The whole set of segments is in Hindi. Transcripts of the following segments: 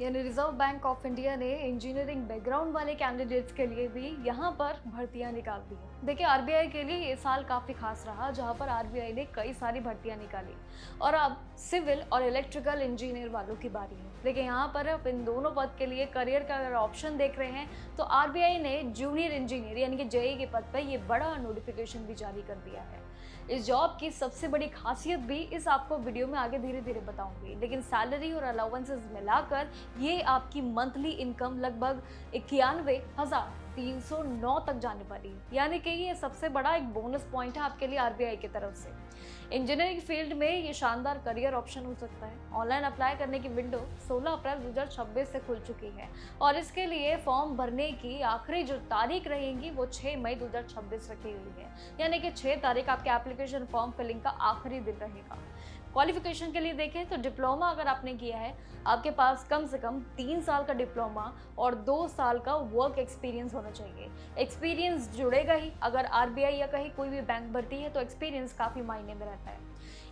यानी रिजर्व बैंक ऑफ इंडिया ने इंजीनियरिंग बैकग्राउंड वाले कैंडिडेट्स के लिए भी यहाँ पर भर्तियां निकाल दी हैं। देखिए, आरबीआई के लिए ये साल काफी खास रहा, जहाँ पर आरबीआई ने कई सारी भर्तियां निकाली और अब सिविल और इलेक्ट्रिकल इंजीनियर वालों की बारी है। देखिए, यहाँ पर आप इन दोनों पद के लिए करियर का अगर ऑप्शन देख रहे हैं तो आरबीआई ने जूनियर इंजीनियर यानी कि जेई के पद पर ये बड़ा नोटिफिकेशन भी जारी कर दिया है। इस जॉब की सबसे बड़ी खासियत भी इस आपको वीडियो में आगे धीरे धीरे बताऊंगी, लेकिन सैलरी और अलाउंसेस मिलाकर ये आपकी मंथली इनकम लगभग 91,309 तक जाने वाली है। यानी कि ये सबसे बड़ा एक बोनस पॉइंट है आपके लिए आरबीआई की तरफ से। इंजीनियरिंग फील्ड में ये शानदार करियर ऑप्शन हो सकता है। ऑनलाइन अप्लाई करने की विंडो 16 अप्रैल 2026 से खुल चुकी है और इसके लिए फॉर्म भरने की आखिरी जो तारीख रहेगी वो 6 मई 2026 रखी हुई है। यानी कि 6 तारीख आपके एप्लीकेशन फॉर्म फिलिंग का आखिरी दिन रहेगा। क्वालिफिकेशन के लिए देखें तो डिप्लोमा अगर आपने किया है, आपके पास कम से कम 3 साल का डिप्लोमा और 2 साल का वर्क एक्सपीरियंस होना चाहिए। एक्सपीरियंस जुड़ेगा ही, अगर आरबीआई या कहीं कोई भी बैंक भरती है तो एक्सपीरियंस काफ़ी मायने में रहता है।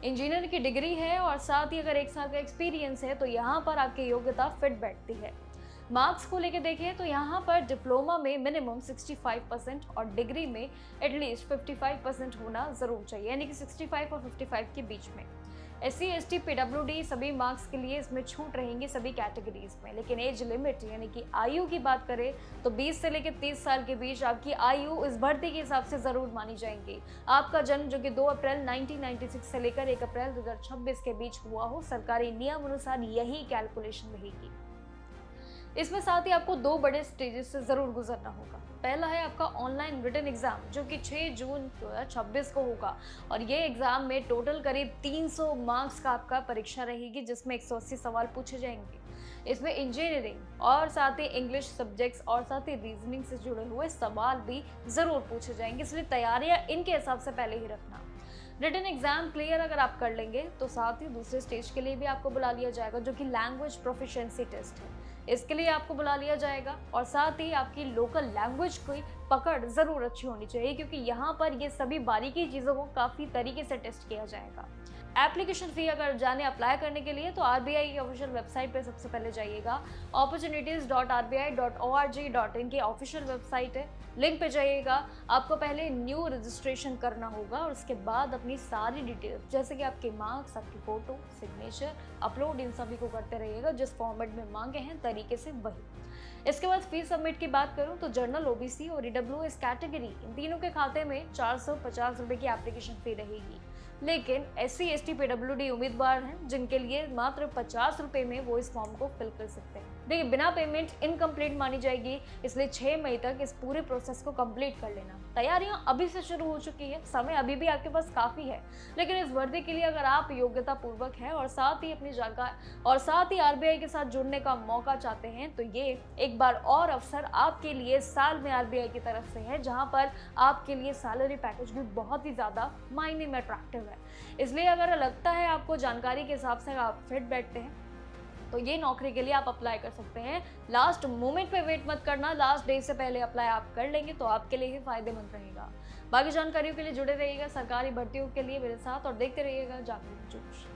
इंजीनियर की डिग्री है और साथ ही अगर 1 साल का एक्सपीरियंस है तो यहाँ पर आपकी योग्यता फिट बैठती है। मार्क्स को लेकर देखिए तो यहाँ पर डिप्लोमा में मिनिमम 65% और डिग्री में एटलीस्ट 55% होना जरूर चाहिए, यानी कि 65 और 55 के बीच में। SC ST PWD सभी मार्क्स के लिए इसमें छूट रहेंगी सभी कैटेगरीज में, लेकिन एज लिमिट यानी कि आयु की बात करें तो 20 से लेकर 30 साल के बीच आपकी आयु इस भर्ती के हिसाब से जरूर मानी जाएंगी। आपका जन्म जो कि 2 अप्रैल 1996 से लेकर 1 अप्रैल 2026 के बीच हुआ हो, सरकारी नियम अनुसार यही कैलकुलेशन रहेगी। इसमें साथ ही आपको 2 बड़े स्टेजेस से जरूर गुजरना होगा। पहला है आपका ऑनलाइन रिटन एग्जाम जो कि 6 जून 2026 को होगा और ये एग्जाम में टोटल करीब 300 मार्क्स का आपका परीक्षा रहेगी, जिसमें 180 सवाल पूछे जाएंगे। इसमें इंजीनियरिंग और साथ ही इंग्लिश सब्जेक्ट्स और साथ ही रीजनिंग से जुड़े हुए सवाल भी जरूर पूछे जाएंगे, इसलिए तैयारियां इनके हिसाब से पहले ही रखना। रिटन एग्जाम क्लियर अगर आप कर लेंगे तो साथ ही दूसरे स्टेज के लिए भी आपको बुला लिया जाएगा, जो कि लैंग्वेज प्रोफिशिएंसी टेस्ट है। इसके लिए आपको बुला लिया जाएगा और साथ ही आपकी लोकल लैंग्वेज की पकड़ जरूर अच्छी होनी चाहिए, क्योंकि यहाँ पर ये सभी बारीकी चीज़ों को काफ़ी तरीके से टेस्ट किया जाएगा। एप्लीकेशन फ़ी अगर जाने अप्लाई करने के लिए तो आरबीआई की ऑफिशियल वेबसाइट पे सबसे पहले जाइएगा। opportunities.rbi.org.in की ऑफिशियल वेबसाइट है, लिंक पे जाइएगा। आपको पहले न्यू रजिस्ट्रेशन करना होगा और उसके बाद अपनी सारी डिटेल्स जैसे कि आपके मार्क्स, आपकी फ़ोटो, सिग्नेचर अपलोड, इन सभी को करते रहिएगा जिस फॉर्मेट में मांगे हैं तरीके से वही। इसके बाद फीस सबमिट की बात करूं तो जनरल, ओबीसी और ईडब्ल्यूएस कैटेगरी इन तीनों के खाते में 450 रुपये की एप्लीकेशन फ़ी रहेगी, लेकिन SC ST PWD उम्मीदवार हैं जिनके लिए मात्र 50 रुपये में वो इस फॉर्म को फिल कर सकते हैं। देखिए, बिना पेमेंट इनकम्प्लीट मानी जाएगी, इसलिए 6 मई तक इस पूरे प्रोसेस को कंप्लीट कर लेना। तैयारियां अभी से शुरू हो चुकी है, समय अभी भी आपके पास काफ़ी है, लेकिन इस वर्दी के लिए अगर आप योग्यता पूर्वक है और साथ ही अपनी जानकारी और साथ ही आरबीआई के साथ जुड़ने का मौका चाहते हैं तो ये एक बार और अवसर आपके लिए साल में आरबीआई की तरफ से है, जहां पर आपके लिए सैलरी पैकेज भी बहुत ही ज़्यादा मायने में अट्रैक्टिव है। इसलिए अगर लगता है आपको जानकारी के हिसाब से आप फिट बैठते हैं तो ये नौकरी के लिए आप अप्लाई कर सकते हैं। लास्ट मोमेंट पे वेट मत करना, लास्ट डे से पहले अप्लाई आप कर लेंगे तो आपके लिए ही फायदेमंद रहेगा। बाकी जानकारियों के लिए जुड़े रहिएगा सरकारी भर्तियों के लिए मेरे साथ और देखते रहिएगा जागरूक जोश।